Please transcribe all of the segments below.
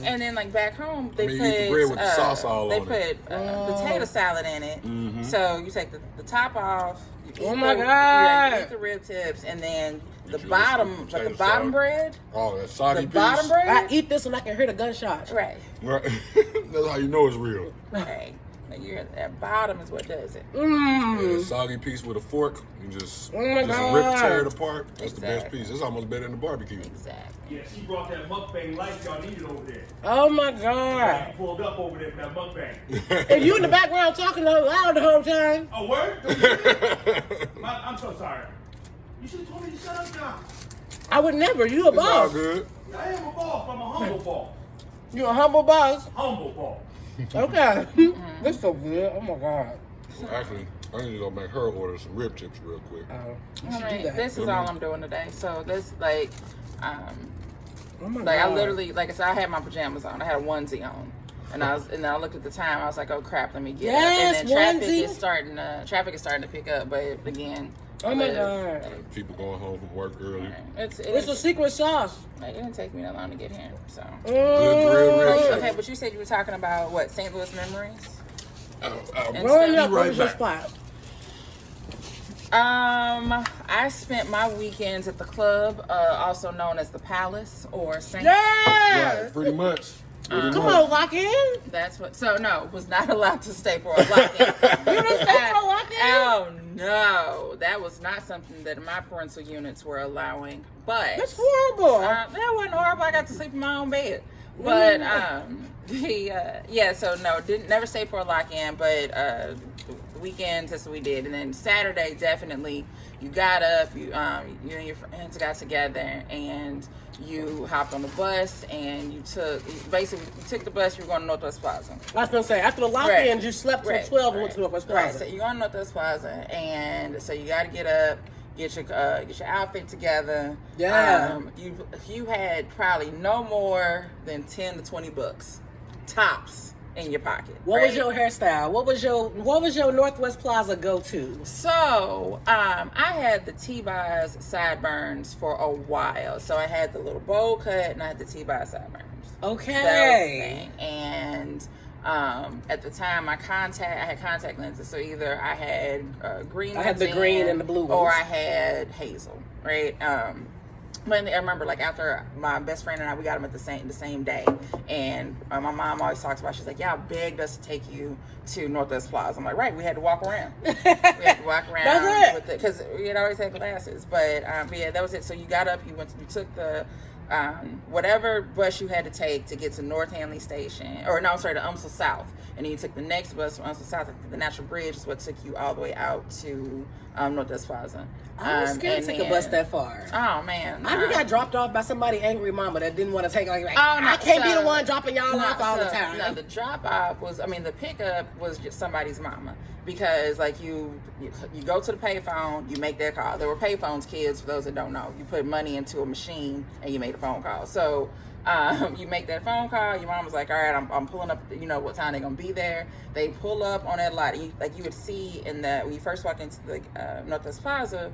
And then, like, back home, they eat the bread with the sauce all they on put potato salad in it. Mm-hmm. So you take the top off. You eat God! You eat the rib tips, and then the bottom, like the bottom bread. Oh, that soggy piece. Bottom bread. I eat this and I can hear the gunshots. Right. That's how you know it's real. Right. That bottom is what does it. Yeah, soggy piece with a fork. You just tear it apart. That's the best piece. It's almost better than the barbecue. Exactly. Yeah, she brought that mukbang life y'all needed over there. Oh my God. You pulled up over there for that mukbang. And you in the background talking loud the whole time. Oh, word? I'm so sorry. You should have told me to shut up now. I would never. You a It's all boss. good. I am a boss. I'm a humble boss. You a humble boss. Humble boss. Okay. This so good. Oh my God. Actually, I need to go make her order some rib tips real quick. This is all I'm doing today. So this, like, Oh my like God. I literally, like I said, I had my pajamas on. I had a onesie on, and then I looked at the time. I was like, oh crap, let me get up. And then traffic is starting to pick up, but again. Oh my God. People going home from work early. It's a secret sauce. Like, it didn't take me that long to get here. So. Good Okay, but you said you were talking about what, St. Louis memories? Growing up, what right was your back. spot? I spent my weekends at the club, also known as the Palace or St. Yeah. Right, pretty much. Come on, lock in. That's what. So no, was not allowed to stay for a lock-in. You didn't stay for a lock-in? Oh no, that was not something that my parental units were allowing. But That's horrible. that wasn't horrible. I got to sleep in my own bed. But so no, didn't never stay for a lock-in. But weekends, that's what we did. And then Saturday, definitely, you got up, you and your friends got together, and you hopped on the bus, and you took the bus. You were going to Northwest Plaza. I was gonna say after the lock-in, you slept till 12 and went to Northwest Plaza. Right. So you're on Northwest Plaza, and so you got to get up, get your outfit together. Yeah. You had probably no more than $10 to $20 tops in your pocket. What was your hairstyle? What was your Northwest Plaza go-to? So, I had the T-Boz sideburns for a while. So I had the little bowl cut and I had the T-Boz sideburns. Okay. That was the thing. And at the time, I had contact lenses. So either I had green. I had the green and the blue ones. Or I had hazel, right? But I remember, like, after my best friend and I, we got them at the same day, and my mom always talks about, she's like, y'all begged us to take you to Northwest Plaza. I'm like, right, we had to walk around. That's it. Because we had always had glasses. But yeah, that was it. So you got up, you took the whatever bus you had to take to get to North Hanley Station, to UMSL South, and then you took the next bus from UMSL South. The Natural Bridge is what took you all the way out to Northwest Plaza. I was scared to take a bus that far. Oh man, I got dropped off by somebody angry mama that didn't want to take. I can't be the one dropping y'all off all the time. No, the drop off was, the pickup was just somebody's mama, because like you go to the payphone, you make their call. There were payphones, kids, for those that don't know. You put money into a machine and you made a phone call. So you make that phone call. Your mom was like, all right, I'm pulling up. You know what time they're gonna be there. They pull up on that lot. You would see when you first walk into the Northwest Plaza,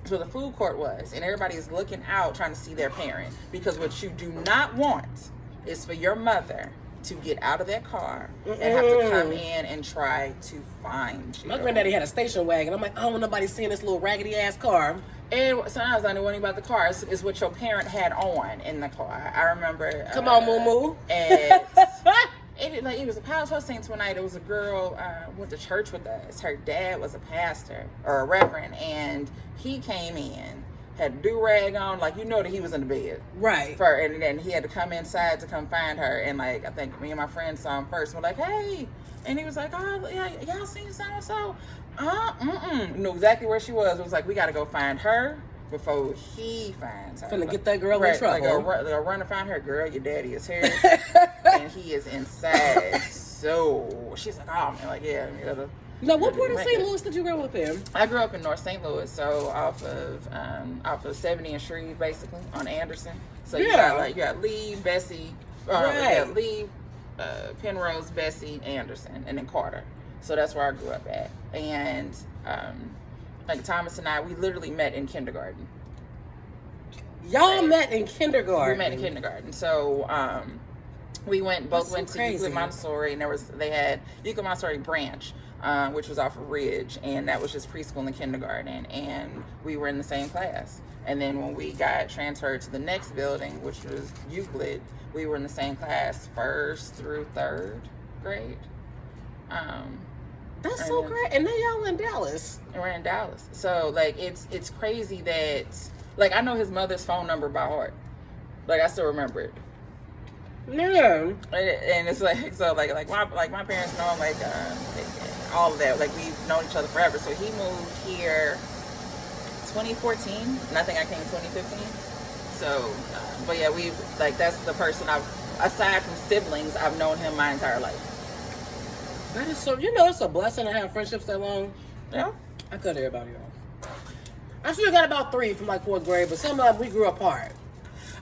is where the food court was, and everybody is looking out trying to see their parent, because what you do not want is for your mother to get out of that car and have to come in and try to find you. My granddaddy had a station wagon. I'm like, I don't want nobody seeing this little raggedy ass car. And sometimes I don't know anything about the car. Is what your parent had on in the car. I remember. Come on, Moo Moo. It was a powerful saints one night. It was a girl went to church with us. Her dad was a pastor or a reverend, and he came in, had a do-rag on, like, that he was in the bed. Right. And then he had to come inside to come find her, and like, I think me and my friend saw him first. We're like, hey, and he was like, oh yeah, y'all seen so-and-so? Knew exactly where she was. It was like, we got to go find her before he finds her. Finna get that girl in trouble. Go run and find her. Girl, your daddy is here. And he is inside. So she's like, oh man, like, yeah. Now, what part of St. Louis did you grow up in? I grew up in North St. Louis, so off of 70 and Shreve, basically, on Anderson. So you got Lee, Bessie, Lee, Penrose, Bessie, Anderson, and then Carter. So that's where I grew up at. And like Thomas and I, we literally met in kindergarten. Y'all met in kindergarten? We met in kindergarten. So We both went to crazy. Euclid Montessori, and they had Euclid Montessori branch, which was off of Ridge, and that was just preschool and kindergarten, and we were in the same class. And then when we got transferred to the next building, which was Euclid, we were in the same class 1st through 3rd grade. That's so great. And then y'all in Dallas. And we're in Dallas. So like it's crazy that like I know his mother's phone number by heart. Like I still remember it. Yeah. And it's like so like my parents know him, like all of that. Like we've known each other forever. So he moved here 2014, and I think I came 2015. So but yeah, we like that's the person aside from siblings, I've known him my entire life. That is so, it's a blessing to have friendships that long. Yeah. I cut everybody off. I still got about 3 from like 4th grade, but some of them we grew apart.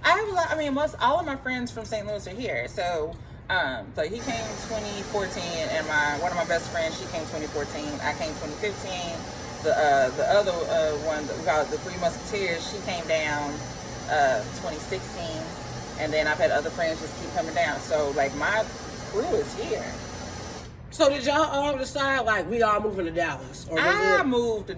I have a lot. I mean, all of my friends from St. Louis are here. So, so he came 2014, and one of my best friends, she came 2014. I came 2015. The other one, we call it the Three Musketeers, she came down 2016, and then I've had other friends just keep coming down. So, like my crew is here. So did y'all all decide like we all moving to Dallas? Or I wanted to move to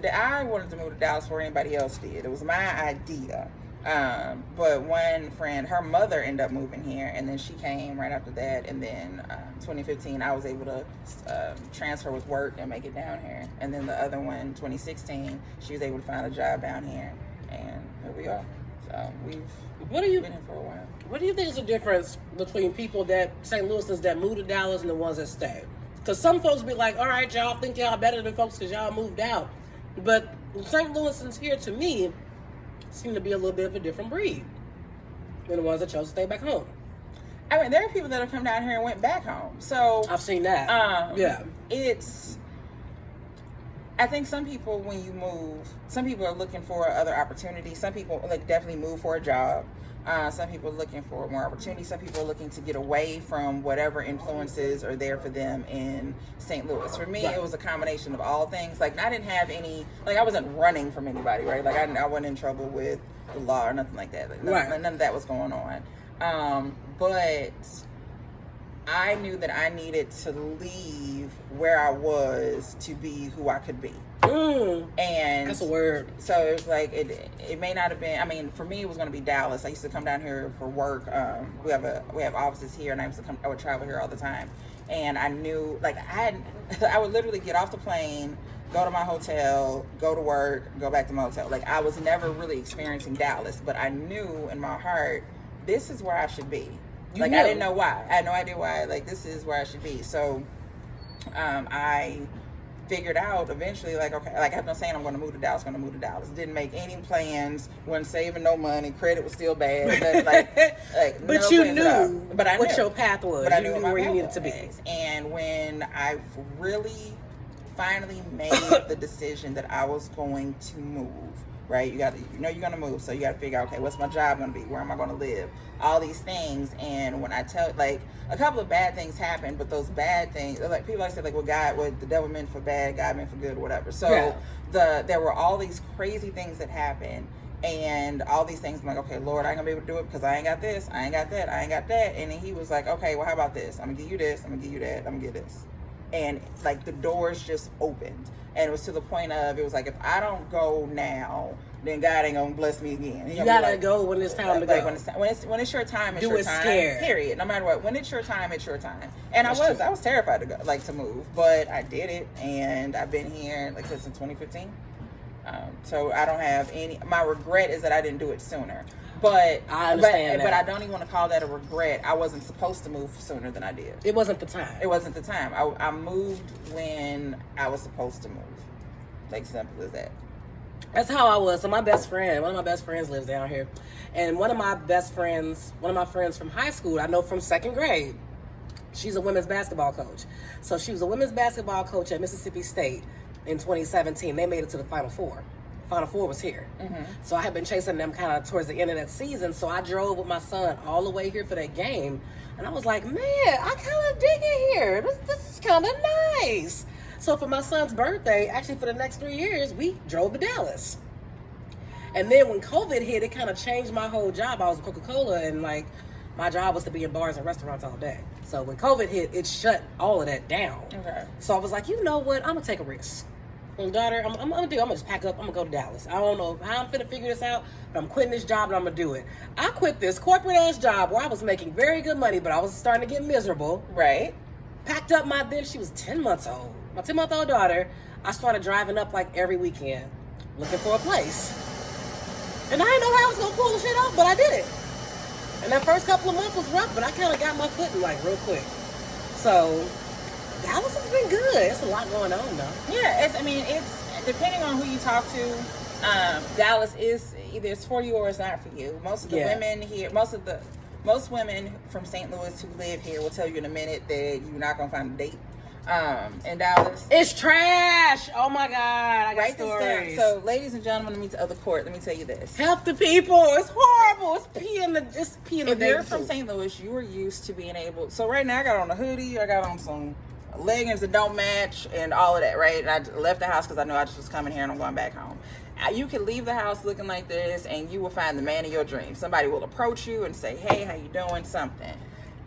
Dallas before anybody else did. It was my idea. But one friend, her mother ended up moving here, and then she came right after that. And then 2015, I was able to transfer with work and make it down here. And then the other one, 2016, she was able to find a job down here, and here we are. So we've been here for a while. What do you think is the difference between people St. Louisans that move to Dallas and the ones that stay? Because some folks be like, all right, y'all think y'all better than folks because y'all moved out. But St. Louisans here, to me, seem to be a little bit of a different breed than the ones that chose to stay back home. I mean, there are people that have come down here and went back home. So I've seen that. Yeah. I think some people, when you move, some people are looking for other opportunities. Some people like definitely move for a job. Some people are looking for more opportunity. Some people are looking to get away from whatever influences are there for them in St. Louis. For me, It was a combination of all things. Like, I didn't have any, like, I wasn't running from anybody, right? Like, I wasn't in trouble with the law or nothing like that. Like, none of that was going on. But I knew that I needed to leave where I was to be who I could be. And that's a word. So it was like it may not have been. I mean, for me, it was going to be Dallas. I used to come down here for work. We have offices here, and I would travel here all the time. And I knew, like, I would literally get off the plane, go to my hotel, go to work, go back to my hotel. Like, I was never really experiencing Dallas, but I knew in my heart this is where I should be. I didn't know why. I had no idea why. Like, this is where I should be. So I figured out eventually, like, okay, like I've been saying, I'm going to move to Dallas, Didn't make any plans, wasn't saving no money, credit was still bad. But no you knew what your path was. But I knew where you needed to be. And when I really finally made the decision that I was going to move, right? You're going to move, so you got to figure out, okay, what's my job going to be? Where am I going to live? All these things. And when I tell, like, a couple of bad things happened, but those bad things, like, people like say, like, what the devil meant for bad, God meant for good, or whatever. So there were all these crazy things that happened, and all these things. I'm like, okay, Lord, I ain't gonna be able to do it because I ain't got this, I ain't got that, I ain't got that. And then he was like, okay, well, how about this? I'm gonna give you this, I'm gonna give you that, I'm gonna give this. And like the doors just opened. And it was to the point of, it was like, if I don't go now, then God ain't gonna bless me again. You gotta go when it's time to go. When it's your time, it's your time. Scared. Period. No matter what. When it's your time, it's your time. And I was terrified to go, like, to move, but I did it, and I've been here like since 2015. So I don't have any. My regret is that I didn't do it sooner. But I understand but I don't even want to call that a regret. I wasn't supposed to move sooner than I did. It wasn't the time. It wasn't the time. I moved when I was supposed to move. Like, simple as that. That's how I was. So one of my best friends lives down here. And one of my friends from high school, I know from 2nd grade, she's a women's basketball coach. So she was a women's basketball coach at Mississippi State in 2017. They made it to the Final Four. Final Four was here. Mm-hmm. So I had been chasing them kind of towards the end of that season. So I drove with my son all the way here for that game. And I was like, man, I kind of dig it here. This is kind of nice. So for my son's birthday, actually for the next 3 years, we drove to Dallas. And then when COVID hit, it kind of changed my whole job. I was Coca-Cola, and like My job was to be in bars and restaurants all day. So when COVID hit, it shut all of that down. Okay. So I was like, you know what? I'm gonna take a risk. And daughter, I'm gonna just pack up. I'm gonna go to Dallas. I don't know how I'm finna figure this out, but I'm quitting this job and I'm gonna do it. I quit this corporate ass job where I was making very good money, but I was starting to get miserable. Right. Packed up she was 10 months old. My 10-month-old daughter. I started driving up like every weekend, looking for a place. And I didn't know how I was gonna pull the shit off, but I did it. And that first couple of months was rough, but I kind of got my footing like real quick. So Dallas has been good. It's a lot going on though. Yeah, it's depending on who you talk to. Dallas is either it's for you or it's not for you. Most of the women here, most women from St. Louis who live here will tell you in a minute that you're not gonna find a date. In Dallas, it's trash. Oh my God, I got stories. So, ladies and gentlemen, let me tell you this: help the people. It's horrible. It's pee in the If you're from St. Louis, you are used to being able. So right now, I got on a hoodie. I got on some leggings that don't match, and all of that. Right, and I left the house because I knew I just was coming here and I'm going back home. You can leave the house looking like this, and you will find the man of your dreams. Somebody will approach you and say, "Hey, how you doing?" Something.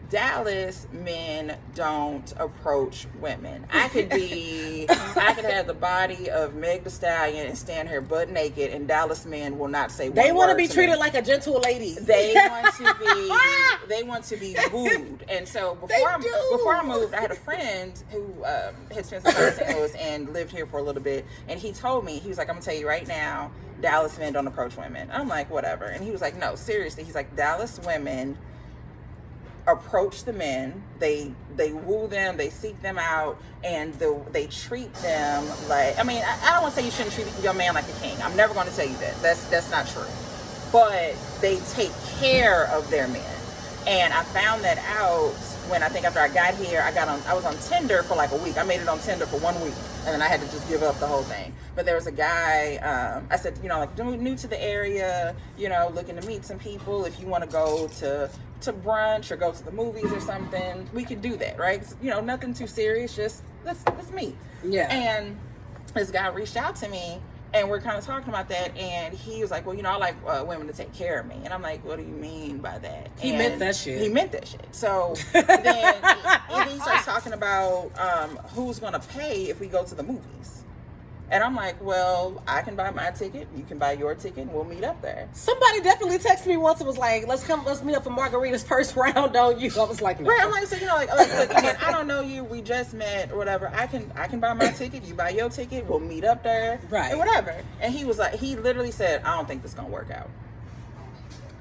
Dallas men don't approach women. I could have the body of Meg Thee Stallion and stand here butt naked, and Dallas men will not say one word. They want to be treated like a gentle lady. They want to be wooed. And so before I moved, I had a friend who had spent some time in St. Louis and lived here for a little bit, and he told me, he was like, "I'm gonna tell you right now, Dallas men don't approach women." I'm like, whatever. And he was like, "No, seriously." He's like, "Dallas women approach the men, they woo them, they seek them out, and they treat them like, I don't want to say you shouldn't treat your man like a king. I'm never going to tell you that. That's not true. But they take care of their men. And I found that out when after I got here, I was on Tinder for like a week. I made it on Tinder for 1 week, and then I had to just give up the whole thing. But there was a guy, I said, new to the area, looking to meet some people. If you want to go to brunch or go to the movies or something, we could do that, right? Nothing too serious, just let's meet. Yeah. And this guy reached out to me, and we're kind of talking about that, and he was like, "Well, I like women to take care of me." And I'm like, "What do you mean by that?" He meant that shit. So then he starts talking about who's going to pay if we go to the movies. And I'm like, "Well, I can buy my ticket. You can buy your ticket, and we'll meet up there." Somebody definitely texted me once and was like, let's meet up for margaritas first round on you. I was like, no. Right, I'm like, so look, I don't know you, we just met or whatever. I can buy my ticket, you buy your ticket, we'll meet up there. Right. And whatever. And he was like, he literally said, "I don't think this is gonna work out."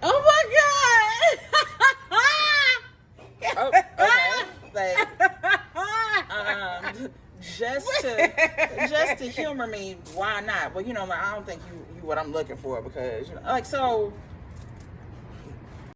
Oh my God. Oh, okay. Just to humor me, why not? Well, I don't think you what I'm looking for, because so